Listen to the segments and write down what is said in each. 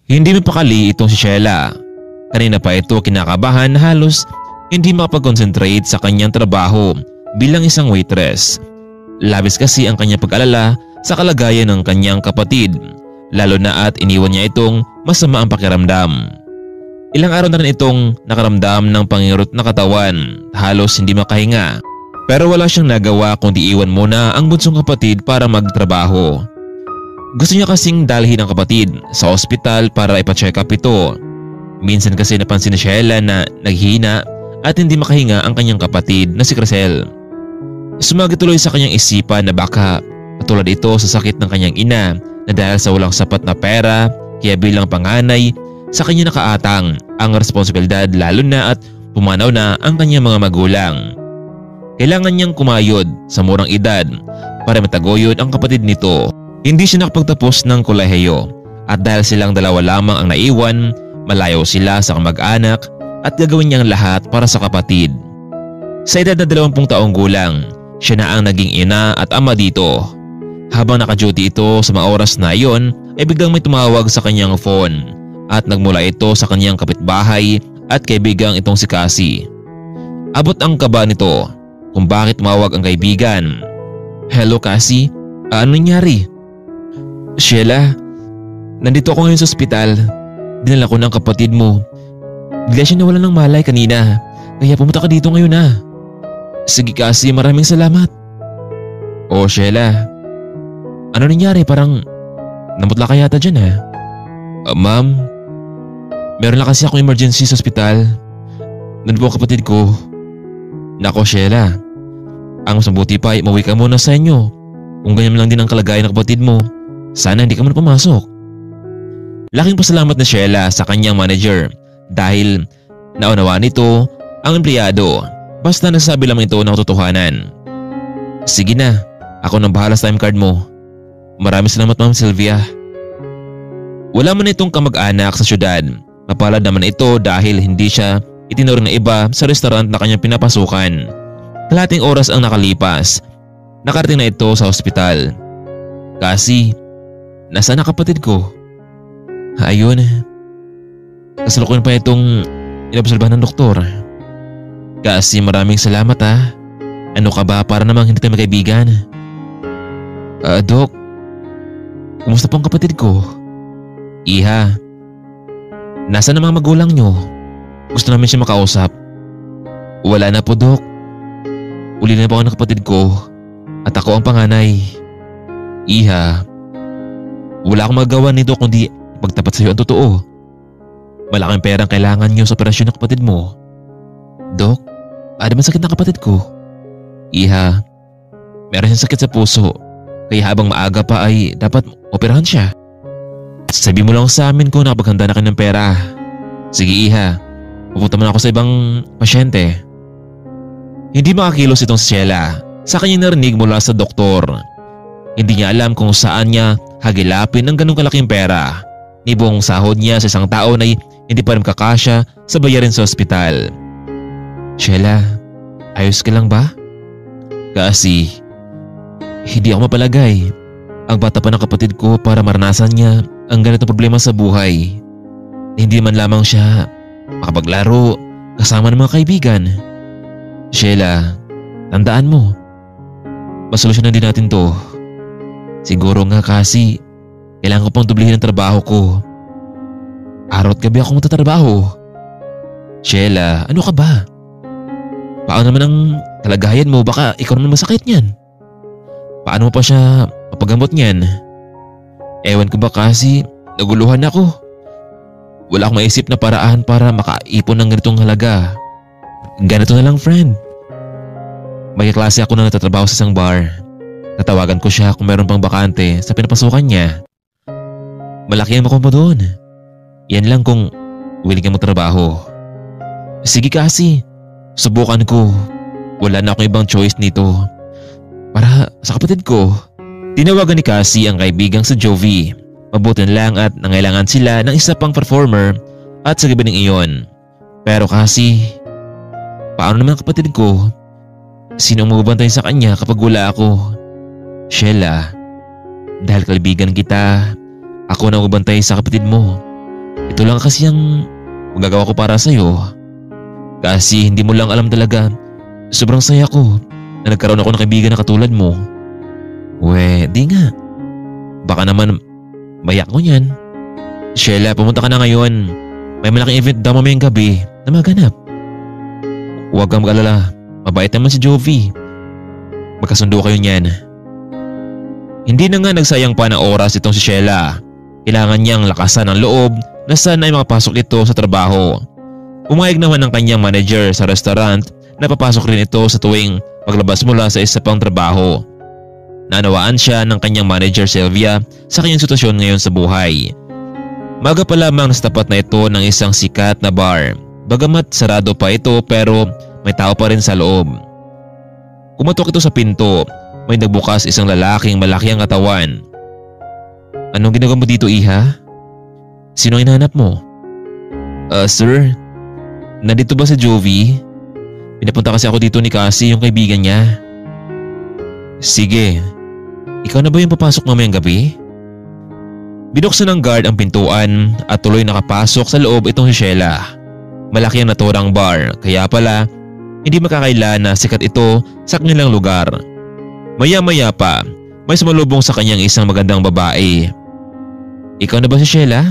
Hindi mapakali itong si Sheila. Kanina pa ito kinakabahan na halos hindi makapag-concentrate sa kanyang trabaho bilang isang waitress. Labis kasi ang kanyang pag-alala sa kalagayan ng kanyang kapatid, lalo na at iniwan niya itong masama ang pakiramdam. Ilang araw na rin itong nakaramdam ng pangirot na katawan, halos hindi makahinga. Pero wala siyang nagawa kundi iwan muna ang bunsong kapatid para magtrabaho. Gusto niya kasing dalhin ang kapatid sa ospital para ipa-check up ito. Minsan kasi napansin ni Sheila na naghihina at hindi makahinga ang kanyang kapatid na si Crisel. Sumagi tuloy sa kanyang isipan na baka katulad ito sa sakit ng kanyang ina na dahil sa walang sapat na pera, kaya bilang panganay sa kanya nakaatang ang responsibilidad, lalo na at pumanaw na ang kanyang mga magulang. Kailangan niyang kumayod sa murang edad para mataguyod ang kapatid nito. Hindi siya nakapagtapos ng kolehiyo at dahil silang dalawa lamang ang naiwan, malayo sila sa kamag-anak at gagawin niyang lahat para sa kapatid. Sa edad na 20 taong gulang, siya na ang naging ina at ama dito. Habang naka-duty ito sa mga oras na iyon ay biglang may tumawag sa kanyang phone at nagmula ito sa kanyang kapitbahay at kaibigang itong si Cassie. Abot ang kaba nito kung bakit tumawag ang kaibigan. Hello Cassie, ano nangyari? Sheila, nandito ako ngayon sa ospital. Dinala ko ng kapatid mo. Bigla siya nawalan ng malay kanina, kaya pumunta ka dito ngayon na. Sige Cassie, maraming salamat. Oh Sheila, ano nangyari? Parang namutla ka yata dyan ha? Ma'am, meron lang kasi akong emergency sa ospital. Nandun po ang kapatid ko. Nako Sheila, ang mas mabuti pa ay mauwi ka muna sa inyo. Kung ganyan lang din ang kalagayan ng kapatid mo, sana hindi ka muna pumasok. Laking pasalamat na Sheila sa kanyang manager dahil naunawaan nito ang empleyado basta nasabi lamang ito ng katotohanan. Sige na, ako nang bahala sa time card mo. Maraming salamat Ma'am Sylvia. Wala man itong kamag-anak sa syudad. Mapalad naman ito dahil hindi siya itinuring na iba sa restaurant na kanyang pinapasukan. Kalahating oras ang nakalipas. Nakarating na ito sa ospital. Kasi, nasaan ang kapatid ko? Ayun. Kasalukuyan pa itong inobserbahan ng doktor. Kasi maraming salamat ha. Ano ka ba para namang hindi tayo magkaibigan? Dok, kumusta po ang kapatid ko? Iha, nasa na mga magulang nyo? Gusto namin siya makausap. Wala na po Dok. Uli na po ako ng kapatid ko at ako ang panganay. Iha, wala akong magawa nito kundi magtapat sa iyo ang totoo. Malaking perang kailangan niyo sa operasyon ng kapatid mo. Dok, ano man sakit ng kapatid ko? Iha, meron siyang sakit sa puso. Kaya habang maaga pa ay dapat operahan siya. Sabi mo lang sa amin kung nakapaghanda na kayo ng pera. Sige Iha, pupunta muna ako sa ibang pasyente. Hindi makakilos itong si Sheila sa kanyang narinig mula sa doktor. Hindi niya alam kung saan niya hagilapin ng ganong kalaking pera. Ni buong sahod niya sa isang taon ay hindi pa rin kakasya sa bayarin sa ospital. Sheila, ayos ka lang ba? Kasi hindi ako mapalagay. Ang bata pa ng kapatid ko para maranasan niya ang ganitong problema sa buhay. Hindi man lamang siya makapaglaro kasama ng mga kaibigan. Sheila, tandaan mo, masolusyonan din natin to. Siguro nga kasi kailangan ko pang dublihin ang trabaho ko. Araw at gabi ako magtatrabaho. Sheila, ano ka ba? Paano naman ang kalagayan mo? Baka ikaw naman masakit niyan. Paano mo pa siya mapagamot niyan? Ewan ko ba kasi naguluhan ako. Wala akong maisip na paraan para makaipon ng ganitong halaga. Ganito na lang friend. May klase ako na natatrabaho sa isang bar. Tatawagan ko siya kung meron pang bakante sa pinapasukan niya. Malaki ang makuha mo doon. Yan lang kung willing ka magtrabaho. Sige kasi, subukan ko. Wala na akong ibang choice nito. Para sa kapatid ko. Tinawagan ni Cassie ang kaibigang si Jovi. Mabuti lang at nangailangan sila ng isa pang performer at sa gabi ng iyon. Pero Cassie, paano naman ang kapatid ko? Sino ang magbabantay sa kanya kapag wala ako? Sheila, dahil kaibigan kita, ako na magbabantay sa kapatid mo. Ito lang kasi ang magagawa ko para sa'yo. Kasi hindi mo lang alam talaga, sobrang saya ko na nagkaroon ako ng kaibigan na katulad mo. Di nga. Baka naman mayak mo yan. Sheila, pumunta ka na ngayon. May malaking event daw mamayang gabi na maganap. Huwag kang mag-alala. Mabait naman si Jovi. Magkasundo kayo niyan. Hindi na nga nagsayang pa ng oras itong si Sheila. Kailangan niyang lakasan ang loob na sana ay makapasok ito sa trabaho. Pumayag naman ng kanyang manager sa restaurant na papasok rin ito sa tuwing paglabas mula sa isa pang trabaho. Nanawaan siya ng kanyang manager Sylvia sa kanyang sitwasyon ngayon sa buhay. Maga pa lamang sa tapat na ito ng isang sikat na bar. Bagamat sarado pa ito pero may tao pa rin sa loob. Kumatok ito sa pinto. May nagbukas isang lalaking malaki ang katawan. Anong ginagawa mo dito, Iha? Sino ang hinahanap mo? Sir, nandito ba si Jovi? Pinapunta kasi ako dito ni Cassie, yung kaibigan niya. Sige, ikaw na ba yung papasok mamayang gabi? Binuksan ng guard ang pintuan at tuloy nakapasok sa loob itong si Sheila. Malaki ang naturang bar, kaya pala hindi makakaila na sikat ito sa kanilang lugar. Maya-maya pa, may sumalubong sa kanyang isang magandang babae. Ikaw na ba si Sheila?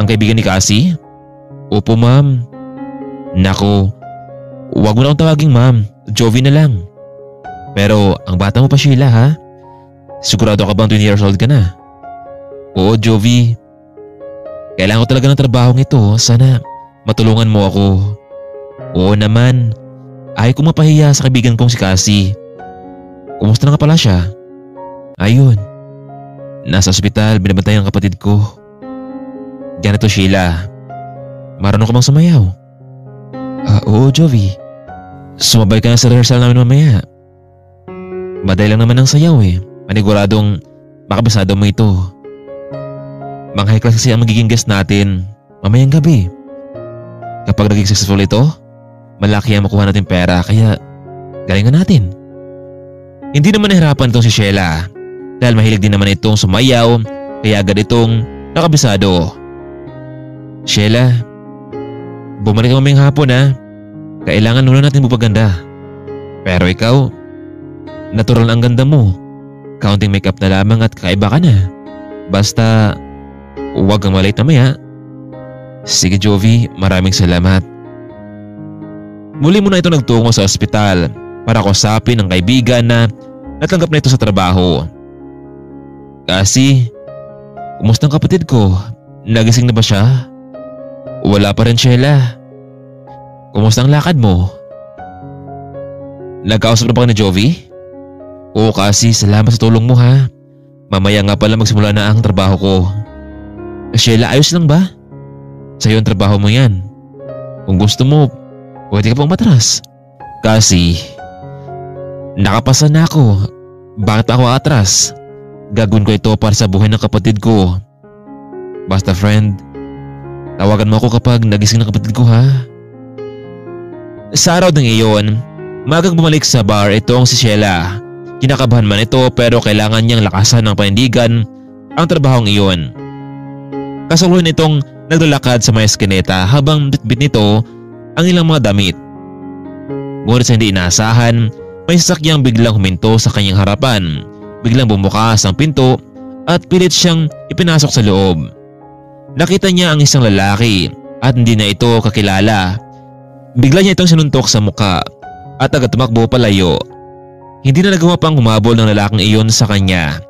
Ang kaibigan ni Cassie? Opo, ma'am. Nako, huwag mo na akong tawaging ma'am. Jovi na lang. Pero ang bata mo pa, Sheila, ha? Sigurado ka bang 20 years old ka na? Oo, Jovi. Kailangan ko talaga ng trabahong ito. Sana matulungan mo ako. Oo naman. Ayaw kong mapahiya sa kaibigan kong si Cassie. Kumusta na nga pala siya? Ayun. Nasa ospital, binabantayan ang kapatid ko. Ganito, Sheila. Marunong ka bang sumayaw? Oo, Jovi. Sumabay ka na sa rehearsal namin mamaya. Madali lang naman ang sayaw eh. Paniguradong makabisado mo ito. Mga high class kasi ang magiging guest natin mamayang gabi. Kapag naging successful ito, malaki ang makuha natin pera kaya galingan natin. Hindi naman nahirapan itong si Sheila dahil mahilig din naman itong sumayaw kaya agad itong nakabisado. Sheila, bumalik ka mamayang hapon ha. Kailangan muna natin bupaganda. Pero ikaw, natural ang ganda mo. Counting makeup na lamang at kakaiba ka na. Basta, huwag kang malate mamaya. Sige Jovi, maraming salamat. Muli mo na ito nagtungo sa ospital para kausapin ang kaibigan na natanggap na ito sa trabaho. Kasi, kumusta ang kapatid ko? Nagising na ba siya? Wala pa rin, Sheila. Kumusta ang lakad mo? Nagkausap na ba ka ni Jovi? Oo kasi, salamat sa tulong mo ha. Mamaya nga pala magsimula na ang trabaho ko. Sheila, ayos lang ba? Sa'yo ang trabaho mo yan. Kung gusto mo, pwede ka pang matras. Kasi, nakapasa na ako. Bakit pa ako atras? Gagawin ko ito para sa buhay ng kapatid ko. Basta friend, tawagan mo ako kapag nagising ng kapatid ko ha. Sa araw ng iyon, magang bumalik sa bar itong si Sheila. Kinakabahan man ito pero kailangan niyang lakasan ng panindigan ang trabahong iyon. Kasuluhin itong naglalakad sa may eskineta habang bitbit nito ang ilang mga damit. Ngunit sa hindi inaasahan, may sasakyang biglang huminto sa kanyang harapan. Biglang bumukas ang pinto at pilit siyang ipinasok sa loob. Nakita niya ang isang lalaki at hindi na ito kakilala. Bigla niya itong sinuntok sa muka at agad tumakbo palayo. Hindi na nagawa pang humabol ng lalaking iyon sa kanya.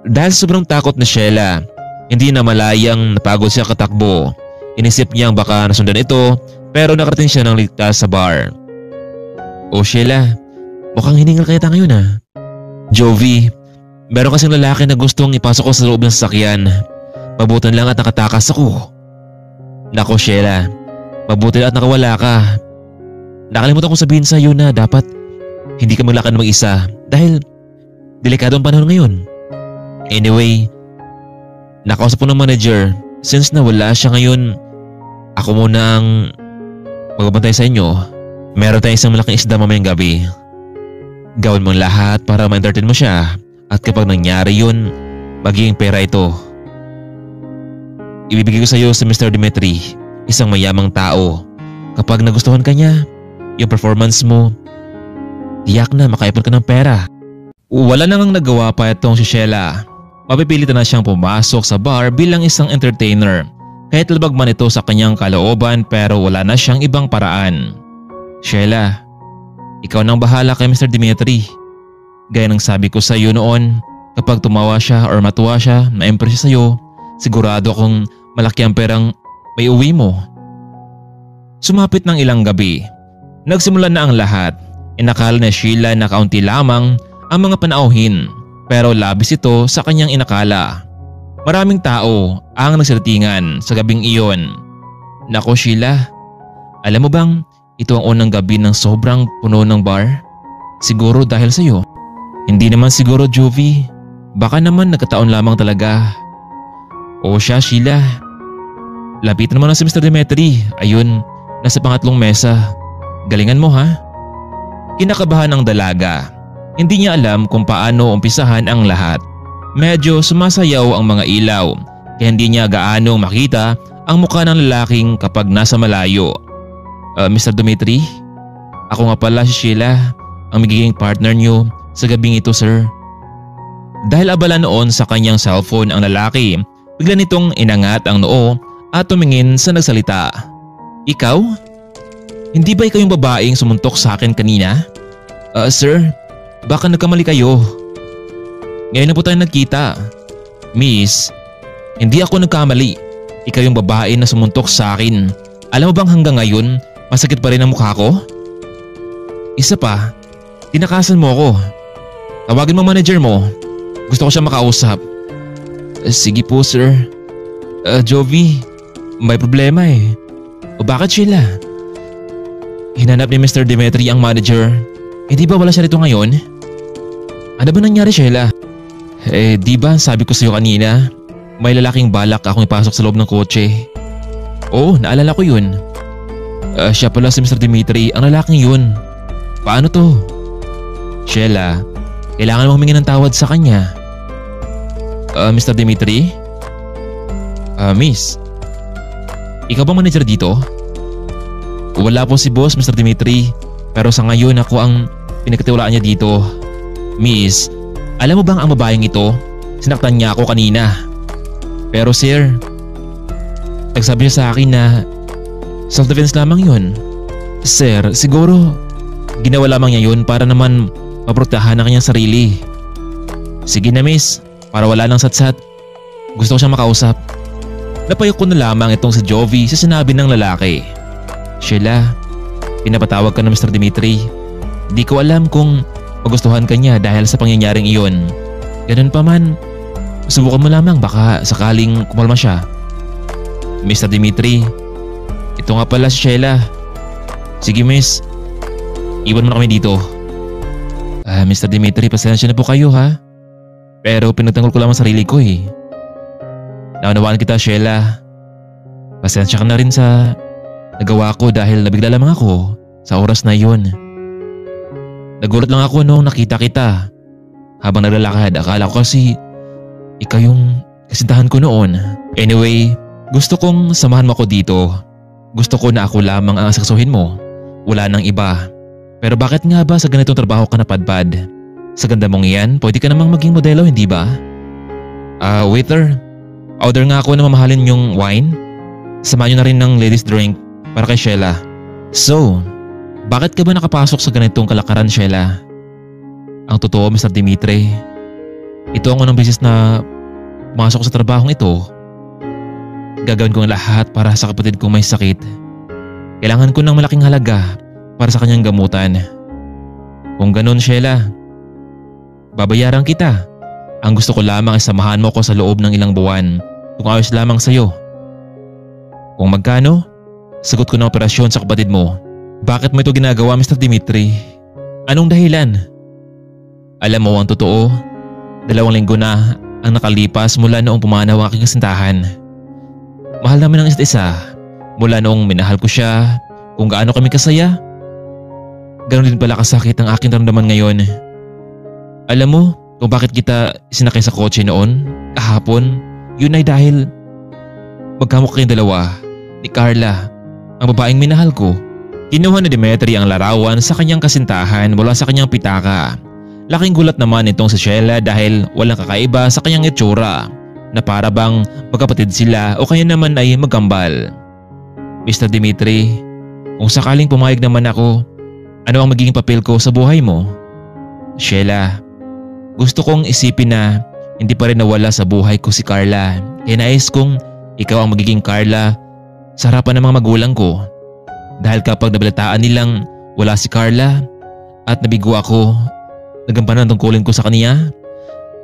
Dahil sobrang takot na Sheila, hindi na malayang napagod siya katakbo. Inisip niyang baka nasundan ito pero nakarating siya ng ligtas sa bar. O Sheila, mukhang hiningal kaya tayo ngayon ha. Jovi, meron kasing lalaki na gustong ipasok ko sa loob ng sasakyan. Mabutan lang at nakatakas ako. Nako Sheila, mabuti at nakawala ka. Nakalimutan kong sabihin sa iyo na dapat hindi ka maglakad mag-isa dahil delikado ang panahon ngayon. Anyway, nakausap ko ng manager. Since nawala siya ngayon, ako muna ang magbabantay sa inyo. Meron tayong isang malaking isda mamayang gabi. Gawin mo lahat para ma-entertain mo siya at kapag nangyari yun, magiging pera ito. Ibibigay ko sa iyo si Mr. Dimitri, isang mayamang tao. Kapag nagustuhan ka niya, yung performance mo, tiyak na makaipon ka ng pera. Wala nang nagawa pa itong si Sheila. Mapipilitan na siyang pumasok sa bar bilang isang entertainer. Kahit labag man ito sa kanyang kalooban pero wala na siyang ibang paraan. Sheila, ikaw nang bahala kay Mr. Dimitri. Gaya ng sabi ko sa iyo noon, kapag tumawa siya or matuwa siya, na-impress siya sa iyo, sigurado akong malaki ang perang may uwi mo. Sumapit ng ilang gabi. Nagsimula na ang lahat. Inakala ni Sheila na kaunti lamang ang mga panauhin pero labis ito sa kanyang inakala. Maraming tao ang nagsidatingan sa gabing iyon. Nako Sheila, alam mo bang ito ang unang gabi ng sobrang puno ng bar? Siguro dahil sa iyo. Hindi naman siguro Jovi, baka naman nagkataon lamang talaga. O siya Sheila, lapitan mo na si Mr. Dimitri. Ayun, nasa pangatlong mesa. Galingan mo ha. Kinakabahan ang dalaga. Hindi niya alam kung paano umpisahan ang lahat. Medyo sumasayaw ang mga ilaw kaya hindi niya gaano makita ang mukha ng lalaking kapag nasa malayo. Mr. Dimitri, ako nga pala si Sheila, ang magiging partner niyo sa gabing ito sir. Dahil abala noon sa kanyang cellphone ang lalaki, bigla nitong inangat ang noo at tumingin sa nagsalita. Ikaw? Hindi ba ikaw yung babaeng sumuntok sa akin kanina? Sir, baka nagkamali kayo. Ngayon na po tayo nagkita. Miss, hindi ako nagkamali. Ikaw yung babae na sumuntok sa akin. Alam mo bang hanggang ngayon, masakit pa rin ang mukha ko? Isa pa, tinakasan mo ako. Tawagin mo manager mo. Gusto ko siya makausap. Sige po sir. Jovi, may problema eh. O bakit Sheila? Hinanap ni Mr. Dimitri ang manager. Di ba wala siya rito ngayon? Ano ba nangyari Sheila? Di ba sabi ko sa iyo kanina, may lalaking balak akong ipasok sa loob ng kotse. Oo, naalala ko yun. Siya pala si Mr. Dimitri, ang lalaking yun. Paano to? Sheila, kailangan mo humingi ng tawad sa kanya. Mr. Dimitri? Miss, ikaw ba manager dito? Wala po si boss Mr. Dimitri, pero sa ngayon ako ang pinagkatiwalaan niya dito. Miss, alam mo bang ang babaeng ito, sinaktan niya ako kanina. Pero sir, nagsabi niya sa akin na self-defense lamang yun. Sir, siguro ginawa lamang niya yun para naman maprotektahan ang kanyang sarili. Sige na miss, para wala nang satsat. Gusto ko siyang makausap. Napayok ko na lamang itong si Jovi sa sinabi ng lalaki. Sheila, pinapatawag ka na Mr. Dimitri. Di ko alam kung magustuhan ka niya dahil sa pangyayaring iyon. Ganun pa man, subukan mo lamang baka sakaling kumalma siya. Mr. Dimitri, ito nga pala si Sheila. Sige miss, iwan mo na kami dito. Mr. Dimitri, pasensya na po kayo ha. Pero pinagtanggol ko lamang sarili ko eh. Naunawaan kita Sheila. Pasensya ka na rin sa nagawa ko dahil nabigla lamang ako sa oras na iyon. Nagulat lang ako nung nakita kita. Habang naglalakad, akala ko kasi ikaw yung kasintahan ko noon. Anyway, gusto kong samahan mo ako dito. Gusto ko na ako lamang ang asaksuhin mo. Wala nang iba. Pero bakit nga ba sa ganitong trabaho ka napadpad? Sa ganda mong iyan, pwede ka namang maging modelo, hindi ba? Waiter, order nga ako na mamahalin yung wine. Samahan nyo na rin ng ladies drink para kay Sheila. So, bakit ka ba nakapasok sa ganitong kalakaran Sheila? Ang totoo Mr. Dimitri, ito ang unang beses na pumasok sa trabahong ito. Gagawin ko ang lahat para sa kapatid kong may sakit. Kailangan ko ng malaking halaga para sa kanyang gamutan. Kung ganun Sheila, babayaran kita. Ang gusto ko lamang ay samahan mo ko sa loob ng ilang buwan kung ayos lamang sa'yo. Kung magkano, sagot ko ng operasyon sa kapatid mo. Bakit mo ito ginagawa Mr. Dimitri? Anong dahilan? Alam mo ang totoo, 2 linggo na ang nakalipas mula noong pumanaw ang aking kasintahan. Mahal namin ang isa't isa. Mula noong minahal ko siya, kung gaano kami kasaya, ganoon din pala kasakit ang aking naramdaman ngayon. Alam mo kung bakit kita sinakay sa kotse noon, kahapon, yun ay dahil Magkamukha kayong dalawa ni Carla, ang babaeng minahal ko. Kinuha ni Demetri ang larawan sa kanyang kasintahan mula sa kanyang pitaka. Laking gulat naman itong si Sheila dahil walang kakaiba sa kanyang itsura na para bang magkapatid sila o kaya naman ay magkambal. Mr. Demetri, kung sakaling pumayag naman ako, ano ang magiging papel ko sa buhay mo? Sheila, gusto kong isipin na hindi pa rin nawala sa buhay ko si Carla, kaya nais kong ikaw ang magiging Carla sa harapan ng mga magulang ko. Dahil kapag nabalitaan nilang wala si Carla at nabigo ako, nagampanan ang tungkulin ko sa kanya,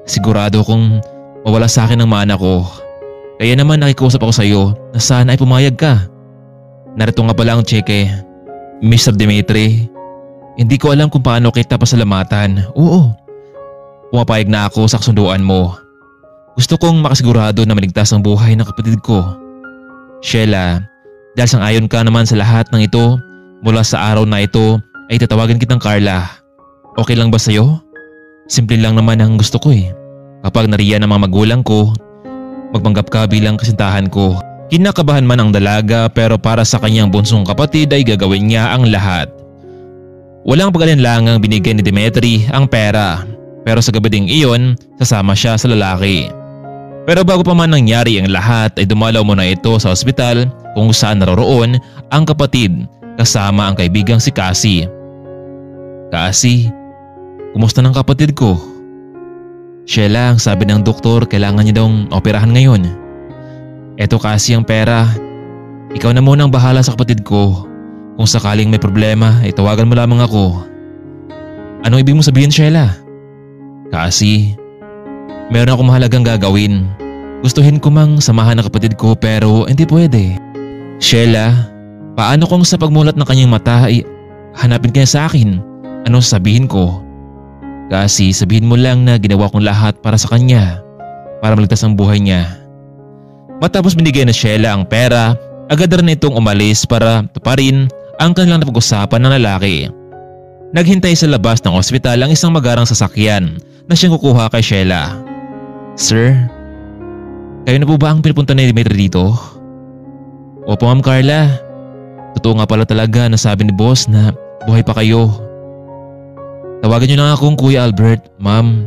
sigurado kong mawala sa akin ang mana ko. Kaya naman nakikusap ako sa iyo na sana ay pumayag ka. Narito nga pala ang cheque. Mr. Demetri, hindi ko alam kung paano kita pasalamatan. Oo, pumapayag na ako sa kasunduan mo. Gusto kong makasigurado na maligtas ang buhay ng kapatid ko. Sheila, dahil sang-ayon ka naman sa lahat ng ito, mula sa araw na ito ay tatawagan kitang Carla. Okay lang ba sa'yo? Simple lang naman ang gusto ko eh. Kapag nariyan ang mga magulang ko, magpanggap ka bilang kasintahan ko. Kinakabahan man ang dalaga pero para sa kanyang bunsong kapatid ay gagawin niya ang lahat. Walang pag-alinlangang binigay ni Demetri ang pera, pero sa gabi ding iyon, sasama siya sa lalaki. Pero bago pa man nangyari ang lahat ay dumalaw muna ito sa ospital kung saan naroroon ang kapatid kasama ang kaibigang si Cassie. Cassie, kumusta ng kapatid ko? Sheila, ang sabi ng doktor kailangan niya daw operahan ngayon. Eto Cassie ang pera. Ikaw na muna ang bahala sa kapatid ko. Kung sakaling may problema ay tawagan mo lamang ako. Anong ibig mo sabihin Sheila? Cassie, meron akong mahalagang gagawin. Gustuhin ko mang samahan ang kapatid ko pero hindi pwede. Sheila, paano kung sa pagmulat ng kanyang mata ay hanapin kanya sa akin? Ano sabihin ko? Kasi sabihin mo lang na ginawa kong lahat para sa kanya, para maligtas ang buhay niya. Matapos binigay na Sheila ang pera, agad rin itong umalis para tuparin ang kanilang napag-usapan ng lalaki. Naghintay sa labas ng ospital ang isang magarang sasakyan na siyang kukuha kay Sheila. Sir, kayo na po ba ang pinupunta ni Demetri dito? Opo Ma'am Carla. Totoo nga pala talaga na sabi ni boss na buhay pa kayo. Tawagan niyo na akong Kuya Albert, ma'am.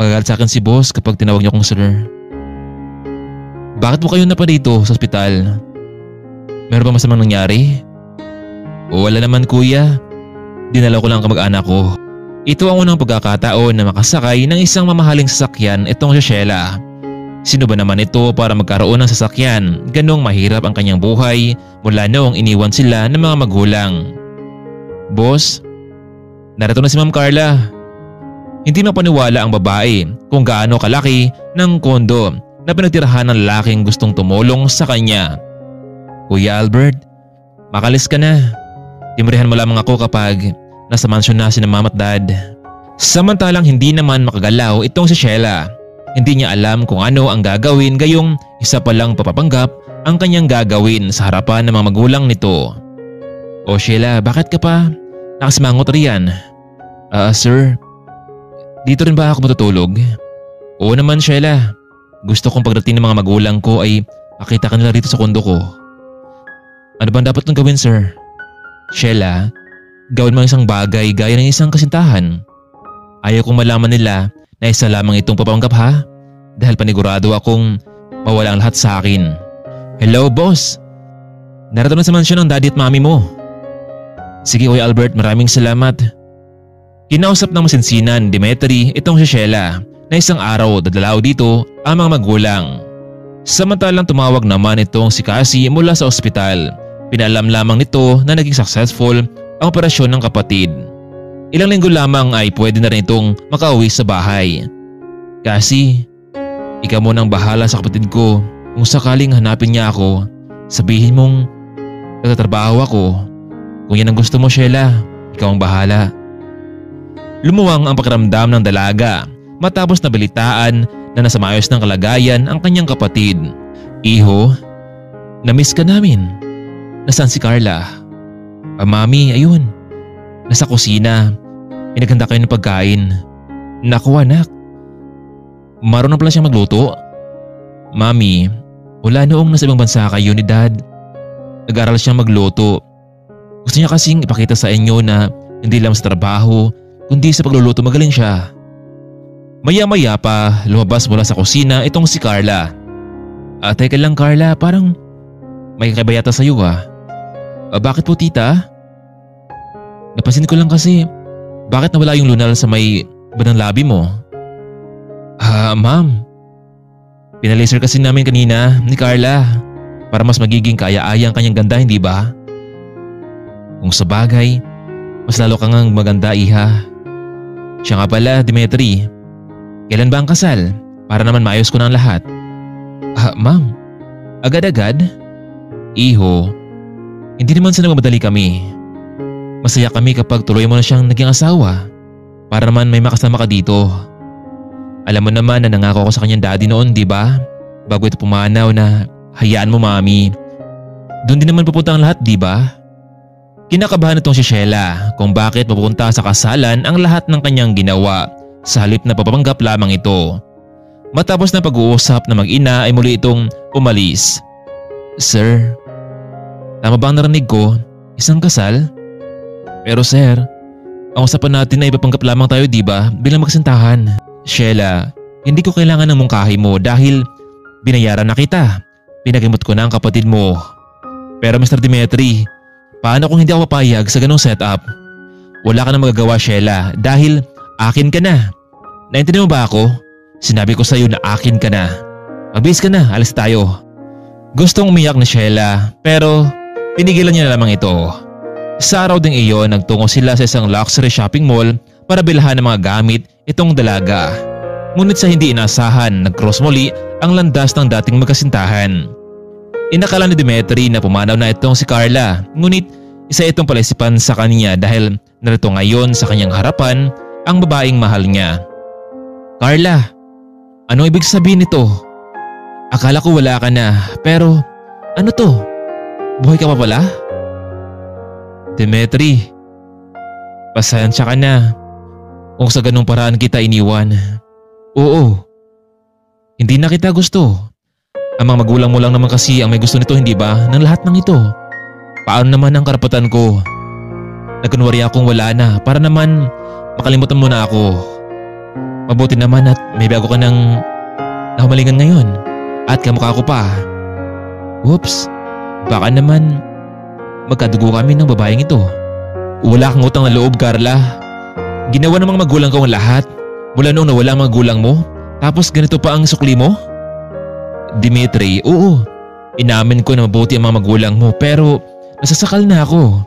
Magagalit sa akin si boss kapag tinawag niyo akong sir. Bakit po kayo na pa dito sa ospital? Meron ba masamang nangyari? O wala naman kuya. Dinala ko lang ang kamag-anak ko. Ito ang unang pagkakataon na makasakay ng isang mamahaling sasakyan itong si Sheila. Sino ba naman ito para magkaroon ng sasakyan? Ganong mahirap ang kanyang buhay mula noong iniwan sila ng mga magulang. Boss, narito na si Ma'am Carla. Hindi mapaniwala ang babae kung gaano kalaki ng kondo na pinagtirahan ng lalaking gustong tumulong sa kanya. Kuya Albert, makalis ka na. Timurihan mo lamang ako kapag nasa mansyon na si na mama at dad. Samantalang hindi naman makagalaw itong si Sheila. Hindi niya alam kung ano ang gagawin gayong isa palang papapanggap ang kanyang gagawin sa harapan ng mga magulang nito. O Sheila, bakit ka pa? Nakasimangot riyan. Sir, dito rin ba ako matutulog? Oo naman Sheila. Gusto kong pagdating ng mga magulang ko ay makita ka nila rito sa kondo ko. Ano ba dapat kong gawin sir? Sheila, gawin mo isang bagay gaya ng isang kasintahan. Ayaw kong malaman nila na isa lamang itong papanggap ha? Dahil panigurado akong mawala ang lahat sa akin. Hello boss! Narito na sa mansyon ang daddy at mami mo. Sige Kuya Albert, maraming salamat. Kinausap ng masinsinan ni Demetri itong si Sheila na isang araw dadalaw dito ang mga magulang. Samantalang tumawag naman itong si Cassie mula sa ospital. Pinalam lamang nito na naging successful ang operasyon ng kapatid. Ilang linggo lamang ay pwede na rin itong makauwi sa bahay. Cassie, ikaw mo nang bahala sa kapatid ko. Kung sakaling hanapin niya ako, sabihin mong nagtatrabaho ako. Kung yan ang gusto mo Sheila, ikaw ang bahala. Lumuwang ang pakiramdam ng dalaga matapos nabalitaan na nasa maayos ng kalagayan ang kanyang kapatid. Iho, na-miss ka namin. Nasaan si Carla? Mami, ayun. Nasa kusina. Pinaghanda kayo ng pagkain. Naku anak. Marunong pala siyang magluto. Mami, Wala noong nasa ibang bansa kayo ni Dad. Nag-aral siyang magluto. Gusto niya kasing ipakita sa inyo na hindi lang sa trabaho kundi sa pagluluto magaling siya. Maya-maya pa lumabas mula sa kusina itong si Carla. Teka lang Carla, parang may kakaiba yata sa'yo ah. Bakit po tita? Napansin ko lang kasi bakit nawala yung lunal sa may bandang labi mo? Ma'am. Pinalaser kasi namin kanina ni Carla para mas magiging kaya-aya ang kanyang ganda, hindi ba? Kung sa bagay, mas lalo kang maganda iha. Siya nga pala, Dimitri. Kailan ba ang kasal? Para naman maayos ko na ang lahat. Ma'am, agad-agad? Iho, hindi naman sa nagmamadali kami. Masaya kami kapag tuloy mo na siyang naging asawa para naman may makasama ka dito. Alam mo naman na nangako ko sa kanyang daddy noon, di ba? Bago ito pumanaw na hayaan mo mami. Doon din naman pupunta ang lahat, di ba? Kinakabahan itong si Sheila kung bakit pupunta sa kasalan ang lahat ng kanyang ginawa sa halip na papapanggap lamang ito. Matapos na pag-uusap na mag-ina ay muli itong umalis. Sir, tama ba ang narinig ko? Isang kasal? Pero sir, ang usapan natin ay ipapanggap lamang tayo, di ba? Bilang magkasintahan. Sheila, hindi ko kailangan ng mungkahi mo dahil binayaran na kita. Pinagimot ko na ang kapatid mo. Pero Mr. Dimitri, paano kung hindi ako papayag sa ganong setup? Wala ka na magagawa Sheila dahil akin ka na. Naintindihan mo ba ako? Sinabi ko sa iyo na akin ka na. Magbihis ka na, alis tayo. Gustong umiyak ni Sheila pero pinigilan niya na lamang ito. Sa araw ding iyon nagtungo sila sa isang luxury shopping mall para bilhan ng mga gamit itong dalaga. Ngunit sa hindi inaasahan nag-cross muli ang landas ng dating magkasintahan. Inakala ni Dimitri na pumanaw na itong si Carla, ngunit isa itong palaisipan sa kanya dahil narito ngayon sa kanyang harapan ang babaeng mahal niya. Carla, ano ibig sabihin nito? Akala ko wala ka na, pero ano to? Buhay ka pa pala? Dimitri, pasensya ka na kung sa ganung paraan kita iniwan. Oo, hindi na kita gusto. Ang mga magulang mo lang naman kasi ang may gusto nito, hindi ba? Ng lahat ng ito. Paano naman ang karapatan ko? Nagkunwari akong wala na para naman makalimutan mo na ako. Mabuti naman at may bago ka ng nahumalingan ngayon at kamukha ko pa. Oops, baka naman magkadugo kami ng babaeng ito. Wala kang utang na loob, Carla. Ginawa ng mga magulang ko ang lahat mula noong nawala ang magulang mo, tapos ganito pa ang sukli mo? Dimitri, oo. Inamin ko na mabuti ang mga magulang mo pero nasasakal na ako.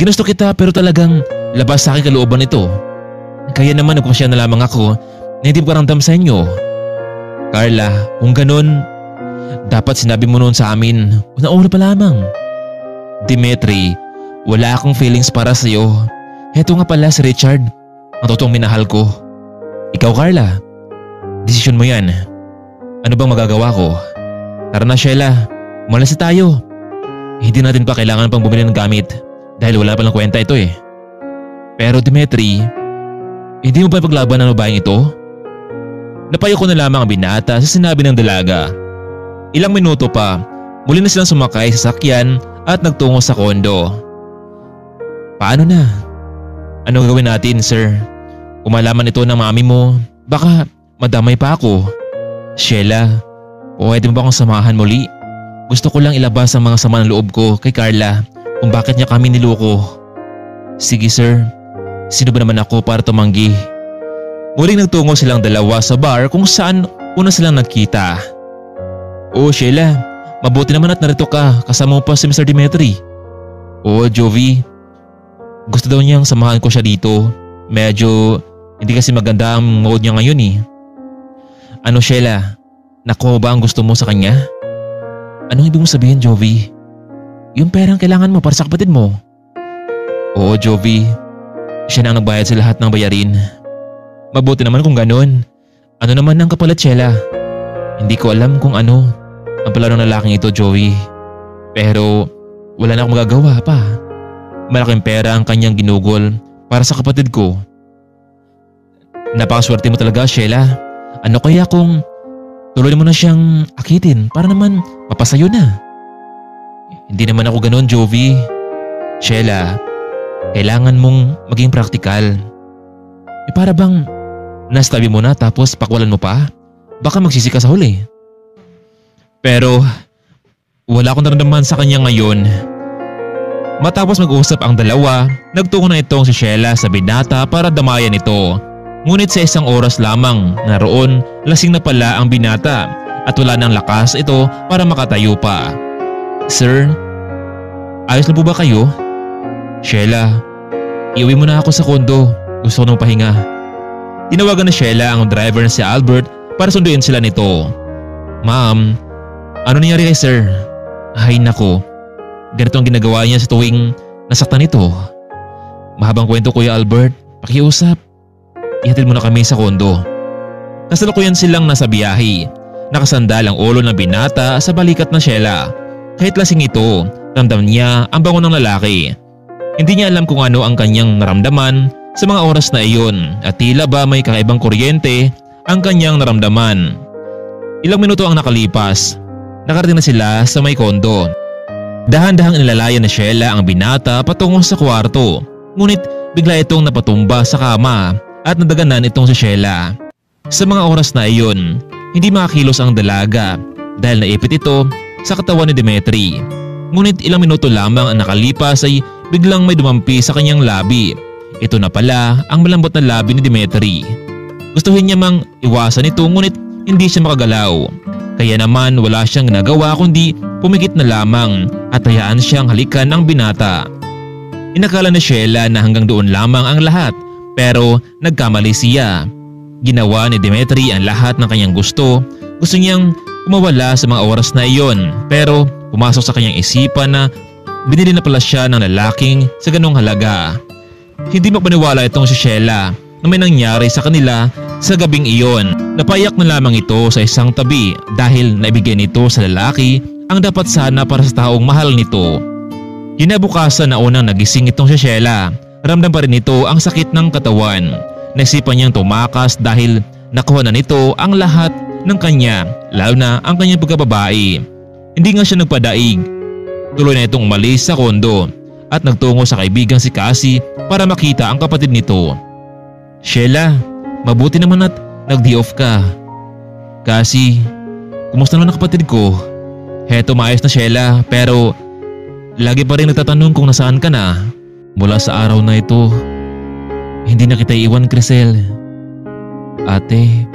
Ginusto kita pero talagang labas sa akin kalooban ito. Kaya naman nagpasya na lamang ako na hindi ko karamdam sa inyo. Carla, kung ganun, dapat sinabi mo noon sa amin una-una pa lamang. Dimitri, wala akong feelings para sa iyo. Heto nga pala si Richard, ang totoong minahal ko. Ikaw Carla, desisyon mo yan. Ano bang magagawa ko? Tara na Sheila, umalis na tayo. Hindi natin pa kailangan pang bumili ng gamit dahil wala palang kwenta ito eh. Pero Dimitri, hindi mo ba paglaban ng babaeng ito? Napayo ko na lamang ang binata sa sinabi ng dalaga. Ilang minuto pa, muli na silang sumakay sa sakyan at nagtungo sa kondo. Paano na? Ano gagawin natin, sir? Kung malaman ito ng mami mo, baka madamay pa ako. Sheila, pwede mo ba akong samahan muli? Gusto ko lang ilabas ang mga sama ng loob ko kay Carla kung bakit niya kami niloko. Sige sir, sino ba naman ako para tumanggi? Muling nagtungo silang dalawa sa bar kung saan una silang nagkita. Oo Sheila, mabuti naman at narito ka, kasama mo pa si Mr. Dimitri. Oo Jovi, gusto daw niyang samahan ko siya dito. Medyo hindi kasi maganda ang mood niya ngayon eh. Ano Sheila, nakuha ba ang gusto mo sa kanya? Anong ibig mo sabihin Jovi? Yung perang kailangan mo para sa kapatid mo. Oo Jovi, siya na ang nagbayad sa lahat ng bayarin. Mabuti naman kung ganun. Ano naman ang kapalit Sheila? Hindi ko alam kung ano ang pala ng lalaking ito Joey. Pero wala na akong magagawa pa. Malaking pera ang kanyang ginugol para sa kapatid ko. Napakaswerte mo talaga Sheila. Ano kaya kung Tuloy mo na siyang akitin para naman mapasayo na. Hindi naman ako ganoon, Jovi. Sheila, kailangan mong maging praktikal. Para bang nastabi mo na tapos pakwalan mo pa? Baka magsisi ka sa huli. Pero wala akong naramdaman sa kanya ngayon. Matapos mag-usap ang dalawa, nagtungo na itong si Sheila sa binata para damayan ito. Ngunit sa isang oras lamang naroon, lasing na pala ang binata at wala nang lakas ito para makatayo pa. Sir, ayos na po ba kayo? Sheila, iuwi mo na ako sa kondo. Gusto ko nang pahinga. Tinawagan na Sheila ang driver na si Albert para sunduin sila nito. Ma'am, ano nangyari kay sir? Ay nako, ganito ang ginagawa niya sa tuwing nasaktan ito. Mahabang kwento, Kuya Albert, pakiusap. Ihatid mo na kami sa kondo. Kasalukuyan silang nasa biyahe. Nakasandal ang ulo ng binata sa balikat ng Sheila. Kahit lasing ito, ramdam niya ang bango ng lalaki. Hindi niya alam kung ano ang kanyang naramdaman sa mga oras na iyon at tila ba may kakaibang kuryente ang kanyang naramdaman. Ilang minuto ang nakalipas. Nakarating na sila sa may kondo. Dahan-dahang inilalayan na Sheila ang binata patungo sa kwarto. Ngunit bigla itong napatumba sa kama at nadaganan itong si Sheila. Sa mga oras na iyon, hindi makakilos ang dalaga dahil naipit ito sa katawan ni Demetri. Ngunit ilang minuto lamang ang nakalipas ay biglang may dumampi sa kanyang labi. Ito na pala ang malambot na labi ni Demetri. Gustuhin niya mang iwasan ito ngunit hindi siya makagalaw. Kaya naman wala siyang ginagawa kundi pumikit na lamang at hayaan siyang halikan ng binata. Inakala ni Sheila na hanggang doon lamang ang lahat pero nagkamali siya. Ginawa ni Demetri ang lahat ng kanyang gusto. Gusto niyang kumawala sa mga oras na iyon pero pumasok sa kanyang isipan na binili na pala siya ng lalaking sa ganong halaga. Hindi magpaniwala itong si Sheila na may nangyari sa kanila sa gabing iyon. Napayak na lamang ito sa isang tabi dahil naibigay nito sa lalaki ang dapat sana para sa taong mahal nito. Kinabukasan na unang nagising itong si Sheila. Ramdam pa rin nito ang sakit ng katawan. Naisipan niyang tumakas dahil nakuha na nito ang lahat ng kanya, lalo na ang kanyang pagkababae. Hindi nga siya nagpadaig. Tuloy na itong umalis sa kondo at nagtungo sa kaibigang si Cassie para makita ang kapatid nito. Sheila, mabuti naman at nag-day off ka. Cassie, kumusta naman ang kapatid ko? Heto, maayos na Sheila, pero lagi pa rin nagtatanong kung nasaan ka na. Mula sa araw na ito, hindi na kita iwan, Crisel. Ate,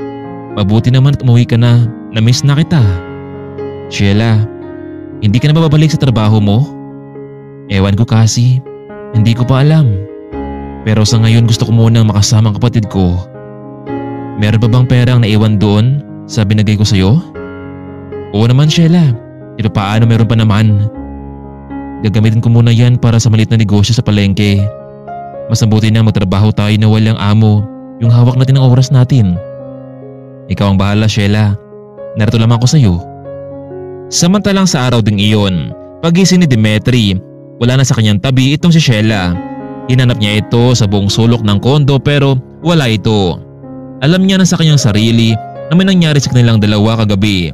mabuti naman at umuwi ka na. Na-miss na kita. Sheila, hindi ka na babalik sa trabaho mo? Ewan ko kasi, hindi ko pa alam. Pero sa ngayon gusto ko munang makasama ang kapatid ko. Meron pa bang perang naiwan doon sa binigay ko sa'yo? Oo naman, Sheila. Pero paano meron pa naman? Gagamitin ko muna yan para sa maliit na negosyo sa palengke. Mas mabuti na magtrabaho tayo na walang amo, yung hawak natin ng oras natin. Ikaw ang bahala, Sheila. Narito lamang ako sa iyo. Samantalang sa araw ding iyon, pagising ni Demetri, wala na sa kanyang tabi itong si Sheila. Hinanap niya ito sa buong sulok ng kondo pero wala ito. Alam niya na sa kanyang sarili na may nangyari sa kanilang dalawa kagabi.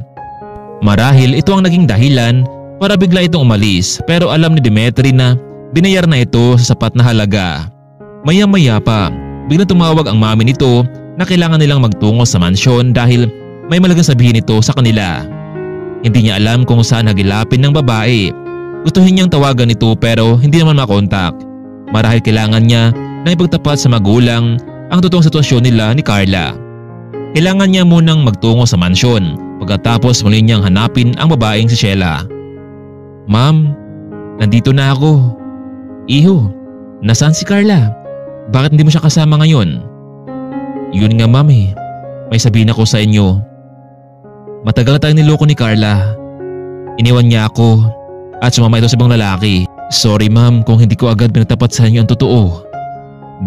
Marahil ito ang naging dahilan para bigla itong umalis pero alam ni Demetri na binayar na ito sa sapat na halaga. Maya-maya pa, biglang tumawag ang mami nito na kailangan nilang magtungo sa mansyon dahil may malagang sabihin ito sa kanila. Hindi niya alam kung saan hagilapin ng babae. Gustuhin niyang tawagan ito pero hindi naman makontak. Marahil kailangan niya na ipagtapat sa magulang ang totoong sitwasyon nila ni Carla. Kailangan niya munang magtungo sa mansyon pagkatapos muli niyang hanapin ang babaeng si Sheila. Ma'am, nandito na ako. Iho, nasaan si Carla? Bakit hindi mo siya kasama ngayon? Yun nga ma'am eh, may sabihin ako sa inyo. Matagal na tayong niloko ni Carla. Iniwan niya ako at sumama ito sa ibang lalaki. Sorry ma'am kung hindi ko agad pinatapat sa inyo ang totoo.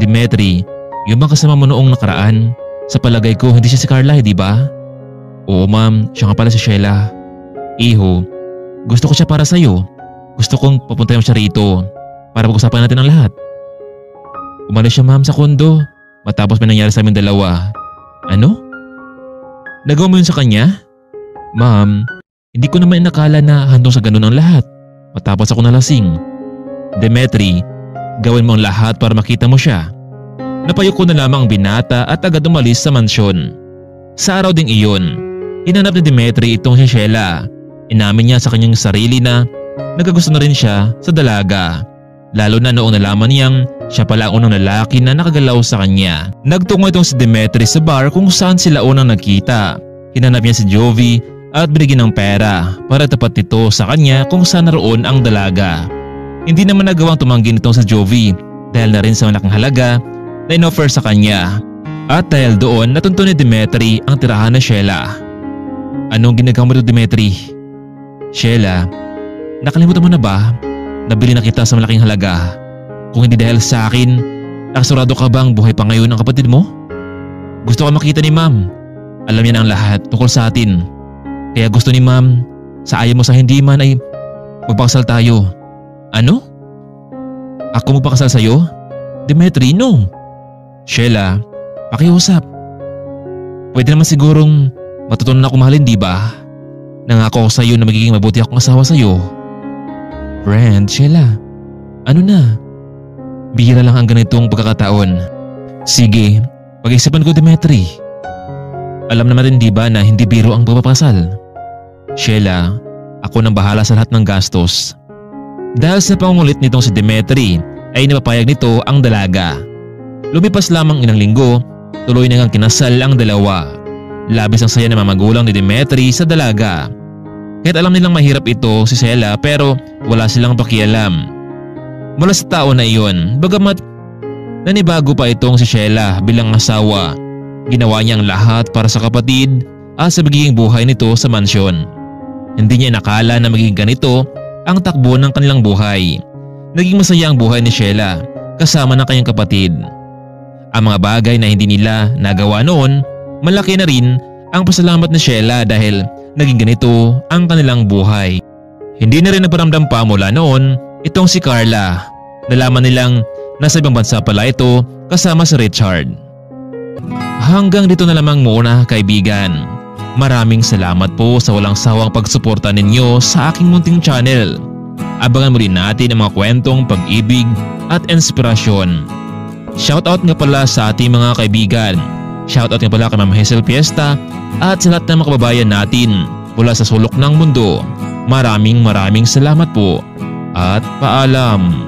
Demetri, yung bang kasama mo noong nakaraan? Sa palagay ko hindi siya si Carla, di ba? Oo ma'am, siya nga pala si Sheila. Iho, gusto ko siya para sa'yo. Gusto kong papuntahin mo siya rito para pag-usapan natin ang lahat. Umalis siya ma'am sa kondo matapos may nangyari sa aming dalawa. Ano? Nagawa mo yun sa kanya? Ma'am, hindi ko naman inakala na handong sa ganun ang lahat matapos ako nalasing. Demetri, gawin mo ang lahat para makita mo siya. Napayo ko na lamang ang binata at agad umalis sa mansyon. Sa araw ding iyon, hinanap ni Demetri itong si Sheila. Inamin niya sa kanyang sarili na nagkagusto na rin siya sa dalaga. Lalo na noong nalaman niyang siya pala ang unang lalaki na nakagalaw sa kanya. Nagtungo itong si Demetri sa bar kung saan sila unang nagkita. Hinanap niya si Jovi at binigyan ng pera para tapat ito sa kanya kung saan naroon ang dalaga. Hindi naman nagawang tumanggi nitong si Jovi dahil na rin sa malaking halaga na inoffer sa kanya. At dahil doon natunto ni Demetri ang tirahan ni Sheila. Anong ginagawa mo dito, Demetri? Sheila, nakalimutan mo na ba? Nabili na kita sa malaking halaga. Kung hindi dahil sa akin, nakasurado ka bang buhay pa ngayon ang kapatid mo? Gusto ka makita ni ma'am. Alam niya na ang lahat tungkol sa atin. Kaya gusto ni ma'am, sa ayaw mo sa hindi man ay magpakasal tayo. Ano? Ako magpakasal sa'yo? Demetri, no. Sheila, pakiusap. Pwede naman sigurong matutunan ako mahalin, di ba? Nangako ako sa'yo na magiging mabuti akong asawa sa'yo. Friend, Sheila, ano na? Bihira lang ang ganitong pagkakataon. Sige, pag-isipan ko, Demetri. Alam naman rin di ba na hindi biro ang pagpapakasal? Sheila, ako nang bahala sa lahat ng gastos. Dahil sa pangungulit nitong si Demetri ay napapayag nito ang dalaga. Lumipas lamang ilang linggo, tuloy na ngang kinasal ang dalawa. Labis ang saya ng mga magulang ni Demetri sa dalaga. Kahit alam nilang mahirap ito si Sheila pero wala silang pakialam. Mula sa taon na iyon, bagamat nanibago pa itong si Sheila bilang asawa, ginawa niya ang lahat para sa kapatid at sa magiging buhay nito sa mansyon. Hindi niya inakala na magiging ganito ang takbo ng kanilang buhay. Naging masaya ang buhay ni Sheila kasama ng kanyang kapatid. Ang mga bagay na hindi nila nagawa noon, malaki na rin ang pasalamat ni Sheila dahil naging ganito ang kanilang buhay. Hindi na rin naparamdam pa mula noon itong si Carla. Nalaman nilang nasa ibang bansa pala ito kasama si Richard. Hanggang dito na lamang muna, kaibigan. Maraming salamat po sa walang sawang pagsuporta ninyo sa aking munting channel. Abangan mo rin natin ang mga kwentong pag-ibig at inspirasyon. Shoutout nga pala sa ating mga kaibigan. Shoutout nga pala kay Ma'am Hazel Fiesta at sa lahat ng mga kababayan natin mula sa sulok ng mundo. Maraming salamat po at paalam.